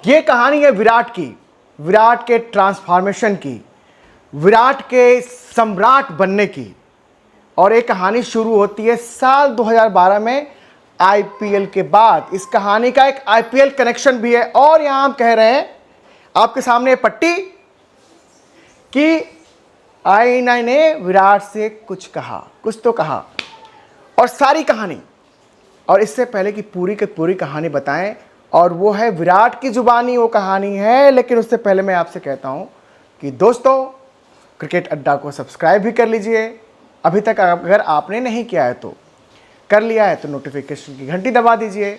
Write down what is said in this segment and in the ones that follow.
ये कहानी है विराट की, विराट के ट्रांसफॉर्मेशन की, विराट के सम्राट बनने की। और ये कहानी शुरू होती है साल 2012 में आईपीएल के बाद। इस कहानी का एक आईपीएल कनेक्शन भी है। और यहां हम कह रहे हैं आपके सामने पट्टी कि आईना ने विराट से कुछ कहा, कुछ तो कहा। और सारी कहानी, और इससे पहले कि पूरी की पूरी कहानी बताएं, और वो है विराट की जुबानी वो कहानी है। लेकिन उससे पहले मैं आपसे कहता हूं कि दोस्तों, क्रिकेट अड्डा को सब्सक्राइब भी कर लीजिए। अभी तक अगर आपने नहीं किया है तो कर लिया है तो नोटिफिकेशन की घंटी दबा दीजिए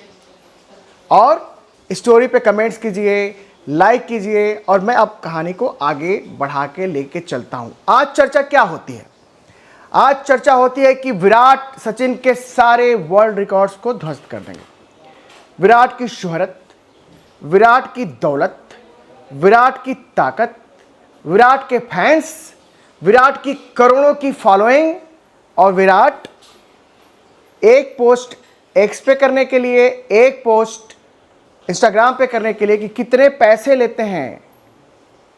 और स्टोरी पे कमेंट्स कीजिए, लाइक कीजिए। और मैं अब कहानी को आगे बढ़ा के लेके चलता हूं। आज चर्चा क्या होती है? आज चर्चा होती है कि विराट सचिन के सारे वर्ल्ड रिकॉर्ड्स को ध्वस्त कर देंगे। विराट की शोहरत, विराट की दौलत, विराट की ताकत, विराट के फैंस, विराट की करोड़ों की फॉलोइंग, और विराट एक पोस्ट एक्स पे करने के लिए, एक पोस्ट इंस्टाग्राम पे करने के लिए कि कितने पैसे लेते हैं।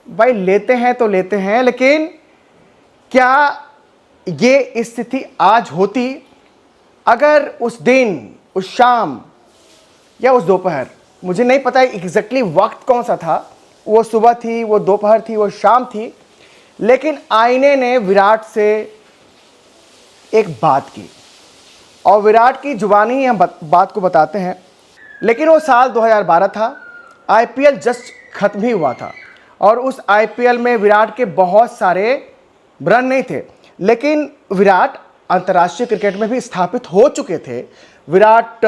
भाई लेते हैं तो लेते हैं, लेकिन क्या ये स्थिति आज होती अगर उस दिन, उस शाम या उस दोपहर, मुझे नहीं पता एग्जैक्टली वक्त कौन सा था, वो सुबह थी, वो दोपहर थी, वो शाम थी, लेकिन आईने ने विराट से एक बात की। और विराट की जुबानी हम बात को बताते हैं। लेकिन वो साल 2012 था, आईपीएल जस्ट खत्म ही हुआ था। और उस आईपीएल में विराट के बहुत सारे रन नहीं थे, लेकिन विराट अंतर्राष्ट्रीय क्रिकेट में भी स्थापित हो चुके थे। विराट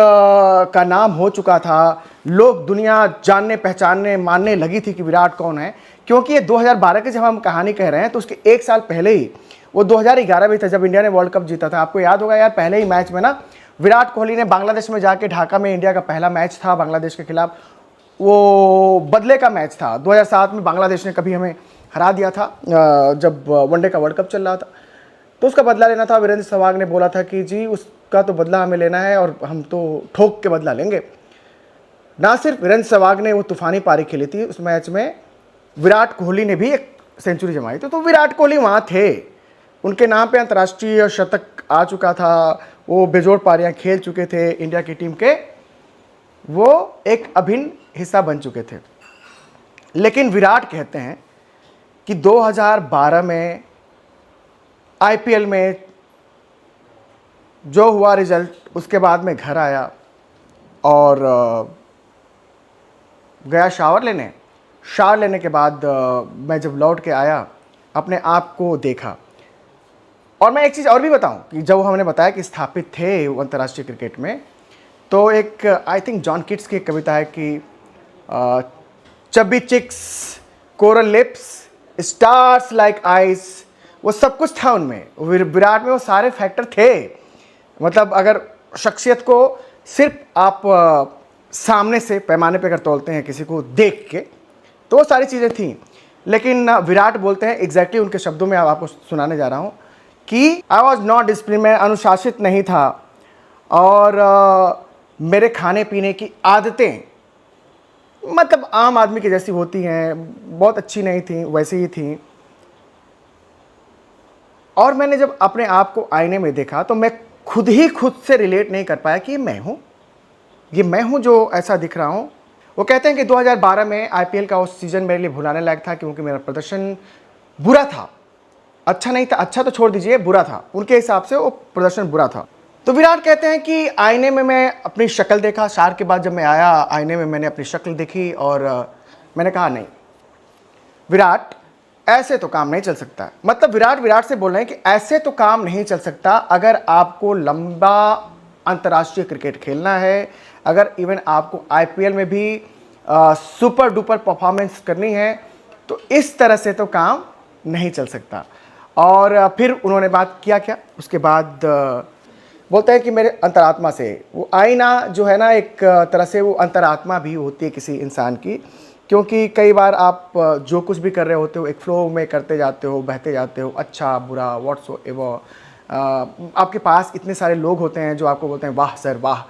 का नाम हो चुका था, लोग दुनिया जानने पहचानने मानने लगी थी कि विराट कौन है। क्योंकि ये 2012 की जब हम कहानी कह रहे हैं तो उसके एक साल पहले ही, वो 2011 में था जब इंडिया ने वर्ल्ड कप जीता था। आपको याद होगा यार, पहले ही मैच में ना विराट कोहली ने बांग्लादेश में जाके, ढाका में इंडिया का पहला मैच था बांग्लादेश के खिलाफ, वो बदले का मैच था। 2007 में बांग्लादेश ने कभी हमें हरा दिया था जब वनडे का वर्ल्ड कप चल रहा था, तो उसका बदला लेना था। वीरेंद्र सहवाग ने बोला था कि जी उसका तो बदला हमें लेना है और हम तो ठोक के बदला लेंगे। ना सिर्फ वीरेंद्र सहवाग ने वो तूफानी पारी खेली थी उस मैच में, विराट कोहली ने भी एक सेंचुरी जमाई थी। तो विराट कोहली वहाँ थे, उनके नाम पे अंतर्राष्ट्रीय शतक आ चुका था, वो बेजोड़ पारियां खेल चुके थे इंडिया की टीम के, वो एक अभिन्न हिस्सा बन चुके थे। लेकिन विराट कहते हैं कि 2012 में आईपीएल में जो हुआ रिजल्ट, उसके बाद में घर आया और गया शावर लेने के बाद मैं जब लौट के आया, अपने आप को देखा। और मैं एक चीज़ और भी बताऊं कि जब हमने बताया कि स्थापित थे वो अंतर्राष्ट्रीय क्रिकेट में, तो एक आई थिंक जॉन किट्स की एक कविता है कि chubby cheeks, coral lips, stars like eyes, वो सब कुछ था उनमें। विराट में वो सारे फैक्टर थे। मतलब अगर शख्सियत को सिर्फ आप सामने से पैमाने पे अगर तोलते हैं किसी को देख के, तो वो सारी चीज़ें थी। लेकिन विराट बोलते हैं, एग्जैक्टली उनके शब्दों में आपको सुनाने जा रहा हूँ कि आई वॉज नॉट डिसिप्लिन, मैं अनुशासित नहीं था, और मेरे खाने पीने की आदतें मतलब आम आदमी की जैसी होती हैं, बहुत अच्छी नहीं थी, वैसी ही थी। और मैंने जब अपने आप को आईने में देखा तो मैं खुद से रिलेट नहीं कर पाया कि ये मैं हूँ जो ऐसा दिख रहा हूँ। वो कहते हैं कि 2012 में आईपीएल का उस सीज़न मेरे लिए भुलाने लायक था, क्योंकि मेरा प्रदर्शन बुरा था, अच्छा नहीं था। अच्छा तो छोड़ दीजिए, बुरा था, उनके हिसाब से वो प्रदर्शन बुरा था। तो विराट कहते हैं कि आईने में मैं अपनी शक्ल देखा। शार के बाद जब मैं आया, आईने में मैंने अपनी शक्ल देखी और मैंने कहा नहीं, विराट ऐसे तो काम नहीं चल सकता। मतलब विराट से बोल रहे हैं कि ऐसे तो काम नहीं चल सकता। अगर आपको लंबा अंतर्राष्ट्रीय क्रिकेट खेलना है, अगर इवन आपको आईपीएल में भी सुपर डुपर परफॉर्मेंस करनी है, तो इस तरह से तो काम नहीं चल सकता। और फिर उन्होंने बात किया क्या, उसके बाद बोलते हैं कि मेरे अंतरात्मा से, वो आईना जो है ना, एक तरह से वो अंतरात्मा भी होती है किसी इंसान की। क्योंकि कई बार आप जो कुछ भी कर रहे होते हो एक फ्लो में करते जाते हो, बहते जाते हो, अच्छा बुरा व्हाट्सएवर, आपके पास इतने सारे लोग होते हैं जो आपको बोलते हैं वाह सर वाह,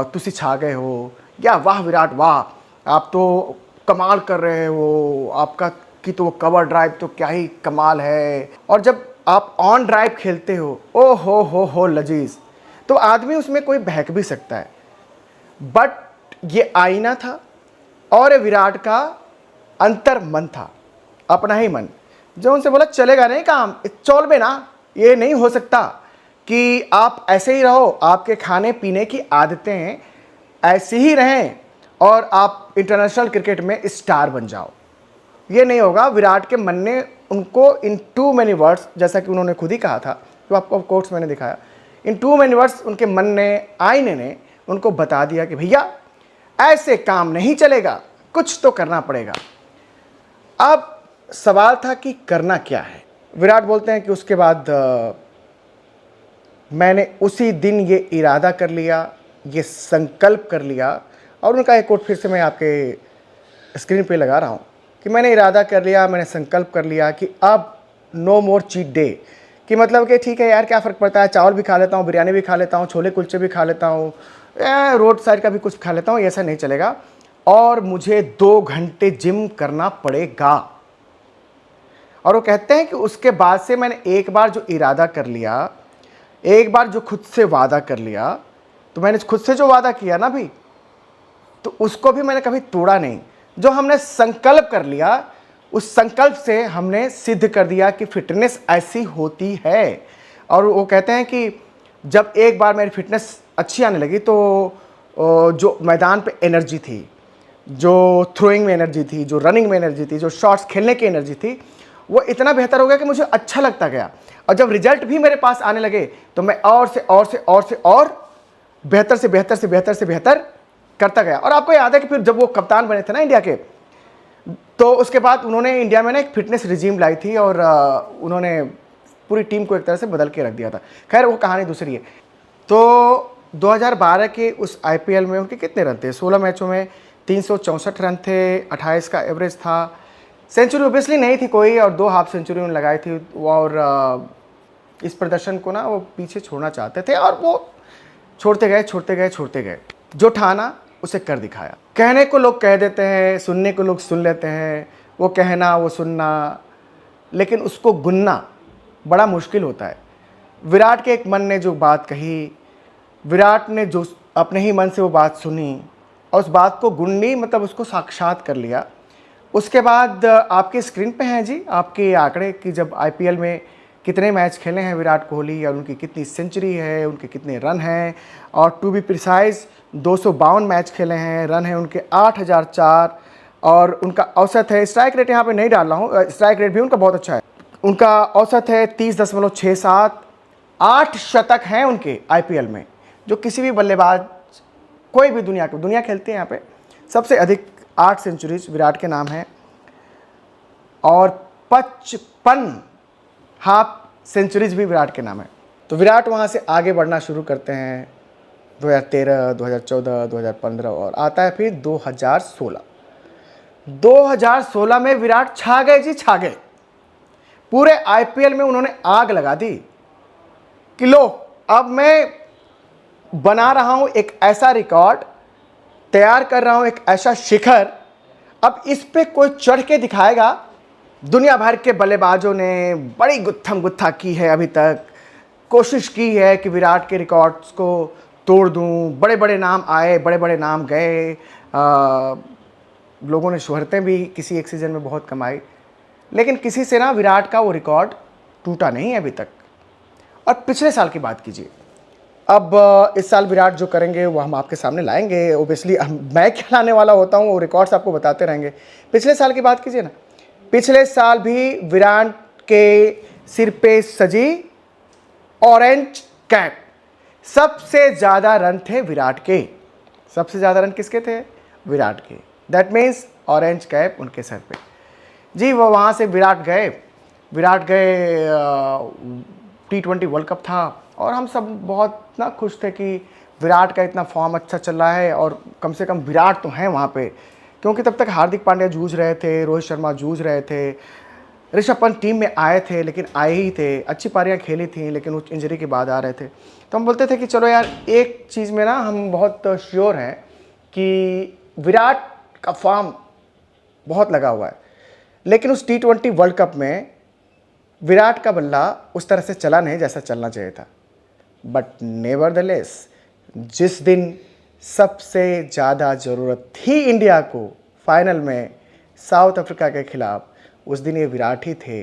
तुसी छा गए हो, या वाह विराट वाह, आप तो कमाल कर रहे हैं वो आपका कि, तो वो कवर ड्राइव तो क्या ही कमाल है। और जब आप ऑन ड्राइव खेलते हो, ओ हो लजीज, तो आदमी उसमें कोई बहक भी सकता है। बट ये आईना था और ये विराट का अंतर मन था, अपना ही मन, जो उनसे बोला चलेगा नहीं काम, चौल में ना, ये नहीं हो सकता कि आप ऐसे ही रहो, आपके खाने पीने की आदतें ऐसी ही रहें और आप इंटरनेशनल क्रिकेट में स्टार बन जाओ, ये नहीं होगा। विराट के मन ने उनको इन टू मैनी वर्ड्स, जैसा कि उन्होंने खुद ही कहा था, जो आपको कोट्स मैंने दिखाया, इन टू मैनी वर्ड्स उनके मन ने, आईने ने उनको बता दिया कि भैया ऐसे काम नहीं चलेगा, कुछ तो करना पड़ेगा। अब सवाल था कि करना क्या है। विराट बोलते हैं कि उसके बाद मैंने उसी दिन ये इरादा कर लिया, ये संकल्प कर लिया, और उनका एक कोट फिर से मैं आपके स्क्रीन पे लगा रहा हूँ कि मैंने इरादा कर लिया, मैंने संकल्प कर लिया कि अब नो मोर चीट डे, कि मतलब कि ठीक है यार, क्या फ़र्क पड़ता है, चावल भी खा लेता हूँ, बिरयानी भी खा लेता हूँ, छोले कुलचे भी खा लेता हूँ, रोड साइड का भी कुछ खा लेता हूँ, ऐसा नहीं चलेगा, और मुझे 2 घंटे जिम करना पड़ेगा। और वो कहते हैं कि उसके बाद से मैंने एक बार जो इरादा कर लिया, एक बार जो खुद से वादा कर लिया, तो मैंने खुद से जो वादा किया ना भी, तो उसको भी मैंने कभी तोड़ा नहीं। जो हमने संकल्प कर लिया, उस संकल्प से हमने सिद्ध कर दिया कि फिटनेस ऐसी होती है। और वो कहते हैं कि जब एक बार मेरी फिटनेस अच्छी आने लगी, तो जो मैदान पे एनर्जी थी, जो थ्रोइंग में एनर्जी थी, जो रनिंग में एनर्जी थी, जो शॉट्स खेलने की एनर्जी थी, वो इतना बेहतर हो गया कि मुझे अच्छा लगता गया। और जब रिजल्ट भी मेरे पास आने लगे, तो मैं और बेहतर से बेहतर करता गया। और आपको याद है कि फिर जब वो कप्तान बने थे ना इंडिया के, तो उसके बाद उन्होंने इंडिया में ना एक फिटनेस रिजीम लाई थी, और उन्होंने पूरी टीम को एक तरह से बदल के रख दिया था। खैर वो कहानी दूसरी है। तो 2012 के उस आईपीएल में उनके कितने रन थे? 16 मैचों में 364 रन थे, 28 का एवरेज था। सेंचुरी ओबियसली नहीं थी कोई, और 2 हाफ सेंचुरी उन्होंने लगाई थी, और इस प्रदर्शन को ना वो पीछे छोड़ना चाहते थे, और वो छोड़ते गए। जो ठाना उसे कर दिखाया। कहने को लोग कह देते हैं, सुनने को लोग सुन लेते हैं, वो कहना वो सुनना, लेकिन उसको गुनना बड़ा मुश्किल होता है। विराट के एक मन ने जो बात कही, विराट ने जो अपने ही मन से वो बात सुनी, और उस बात को गुननी, मतलब उसको साक्षात कर लिया। उसके बाद आपके स्क्रीन पे हैं जी आपके आंकड़े कि जब आईपीएल में कितने मैच खेले हैं विराट कोहली, और उनकी कितनी सेंचुरी है, उनके कितने रन हैं, और टू बी प्रिसाइज 252 मैच खेले हैं, रन है उनके 8004, और उनका औसत है, स्ट्राइक रेट यहाँ पे नहीं डाल रहा हूँ, स्ट्राइक रेट भी उनका बहुत अच्छा है, उनका औसत है 30.67, 8 शतक हैं उनके आईपीएल में, जो किसी भी बल्लेबाज, कोई भी दुनिया खेलती है यहाँ पे, सबसे अधिक 8 सेंचुरीज विराट के नाम है, और 55 हाफ सेंचुरीज भी विराट के नाम है। तो विराट वहाँ से आगे बढ़ना शुरू करते हैं 2013, 2014, 2015, और आता है फिर 2016। 2016 में विराट छा गए जी, छा गए। पूरे आईपीएल में उन्होंने आग लगा दी कि लो, अब मैं बना रहा हूं एक ऐसा रिकॉर्ड, तैयार कर रहा हूं एक ऐसा शिखर, अब इस पे कोई चढ़ के दिखाएगा। दुनिया भर के बल्लेबाजों ने बड़ी गुत्थम गुत्था की है, अभी तक कोशिश की है कि विराट के रिकॉर्ड्स को तोड़ दूं, बड़े बड़े नाम आए, बड़े बड़े नाम गए, लोगों ने शोहरतें भी किसी एक सीज़न में बहुत कमाई, लेकिन किसी से ना विराट का वो रिकॉर्ड टूटा नहीं है अभी तक। और पिछले साल की बात कीजिए, अब इस साल विराट जो करेंगे वो हम आपके सामने लाएंगे। ओबियसली मैं क्या लाने वाला होता हूँ, वो रिकॉर्ड्स आपको बताते रहेंगे। पिछले साल की बात कीजिए ना, पिछले साल भी विराट के सिर पे सजी ऑरेंज कैप, सबसे ज़्यादा रन थे विराट के। सबसे ज़्यादा रन किसके थे? विराट के। दैट मीन्स ऑरेंज कैप उनके सर पे जी। वो वहाँ से विराट गए T20 वर्ल्ड कप था, और हम सब बहुत ना खुश थे कि विराट का इतना फॉर्म अच्छा चल रहा है, और कम से कम विराट तो हैं वहाँ पे, क्योंकि तब तक हार्दिक पांड्या जूझ रहे थे, रोहित शर्मा जूझ रहे थे, ऋषभ पंत टीम में आए थे, लेकिन आए ही थे, अच्छी पारियाँ खेली थी, लेकिन उस इंजरी के बाद आ रहे थे। तो हम बोलते थे कि चलो यार, एक चीज़ में ना हम बहुत श्योर हैं कि विराट का फॉर्म बहुत लगा हुआ है। लेकिन उस T20 वर्ल्ड कप में विराट का बल्ला उस तरह से चला नहीं जैसा चलना चाहिए था। बट नेवरदलेस जिस दिन सबसे ज़्यादा ज़रूरत थी इंडिया को फाइनल में साउथ अफ्रीका के खिलाफ, उस दिन ये विराट ही थे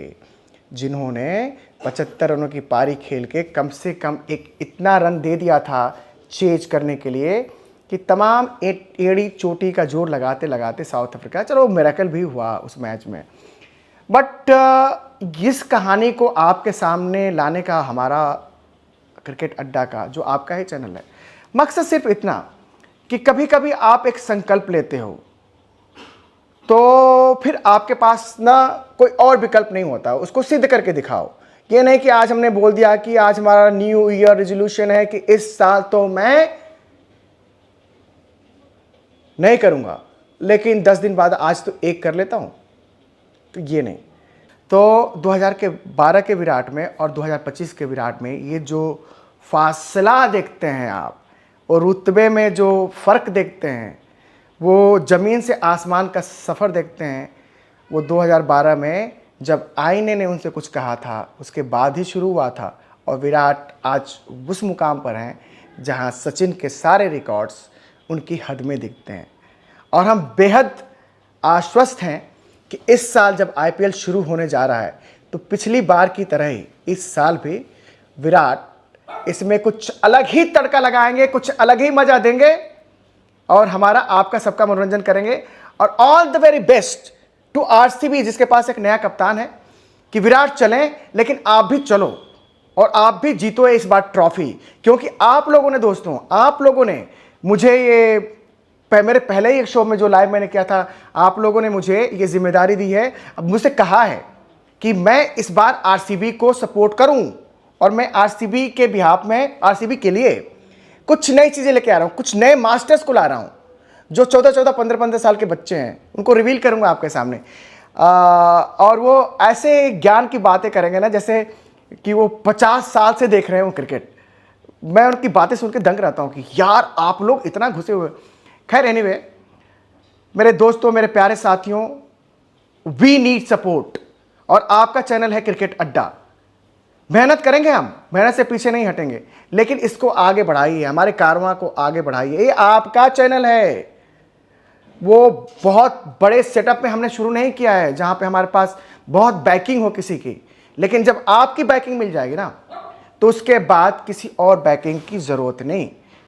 जिन्होंने 75 रनों की पारी खेल के कम से कम एक इतना रन दे दिया था चेज करने के लिए कि तमाम एड़ी चोटी का जोर लगाते लगाते साउथ अफ्रीका, चलो मिरेकल भी हुआ उस मैच में। बट इस कहानी को आपके सामने लाने का हमारा क्रिकेट अड्डा का जो आपका ही चैनल है, मकसद सिर्फ इतना कि कभी कभी आप एक संकल्प लेते हो तो फिर आपके पास ना कोई और विकल्प नहीं होता, उसको सिद्ध करके दिखाओ। ये नहीं कि आज हमने बोल दिया कि आज हमारा न्यू ईयर रेजोल्यूशन है कि इस साल तो मैं नहीं करूंगा, लेकिन 10 दिन बाद आज तो एक कर लेता हूं, तो ये नहीं। तो 2012 के विराट में और 2025 के विराट में ये जो फासला देखते हैं आप और रुतबे में जो फ़र्क देखते हैं, वो ज़मीन से आसमान का सफ़र देखते हैं, वो 2012 में जब आईने ने उनसे कुछ कहा था उसके बाद ही शुरू हुआ था। और विराट आज उस मुकाम पर हैं जहां सचिन के सारे रिकॉर्ड्स उनकी हद में दिखते हैं। और हम बेहद आश्वस्त हैं कि इस साल जब IPL शुरू होने जा रहा है तो पिछली बार की तरह ही इस साल भी विराट इसमें कुछ अलग ही तड़का लगाएंगे, कुछ अलग ही मज़ा देंगे और हमारा आपका सबका मनोरंजन करेंगे। और all the very best to RCB जिसके पास एक नया कप्तान है, कि विराट चलें लेकिन आप भी चलो और आप भी जीतो इस बार ट्रॉफी। क्योंकि आप लोगों ने दोस्तों, आप लोगों ने मुझे ये मेरे पहले ही एक शो में जो लाइव मैंने किया था, आप लोगों ने मुझे ये जिम्मेदारी दी है, अब मुझसे कहा है कि मैं इस बार RCB को सपोर्ट करूं और मैं RCB के बिहाफ में, RCB के लिए कुछ नई चीज़ें लेके आ रहा हूं, कुछ नए मास्टर्स को ला रहा हूं जो 14-14, 15-15 साल के बच्चे हैं, उनको रिवील करूंगा आपके सामने। और वो ऐसे ज्ञान की बातें करेंगे ना जैसे कि वो 50 साल से देख रहे हैं वो क्रिकेट। मैं उनकी बातें सुन के दंग रहता हूं कि यार आप लोग इतना घुसे हुए। खैर एनीवे, मेरे दोस्तों, मेरे प्यारे साथियों, वी नीड सपोर्ट और आपका चैनल है क्रिकेट अड्डा। मेहनत करेंगे, हम मेहनत से पीछे नहीं हटेंगे, लेकिन इसको आगे बढ़ाइए, हमारे कारवां को आगे बढ़ाइए। ये आपका चैनल है, वो बहुत बड़े सेटअप में हमने शुरू नहीं किया है जहां पे हमारे पास बहुत बैकिंग हो किसी की, लेकिन जब आपकी बैकिंग मिल जाएगी ना तो उसके बाद किसी और बैकिंग की जरूरत नहीं।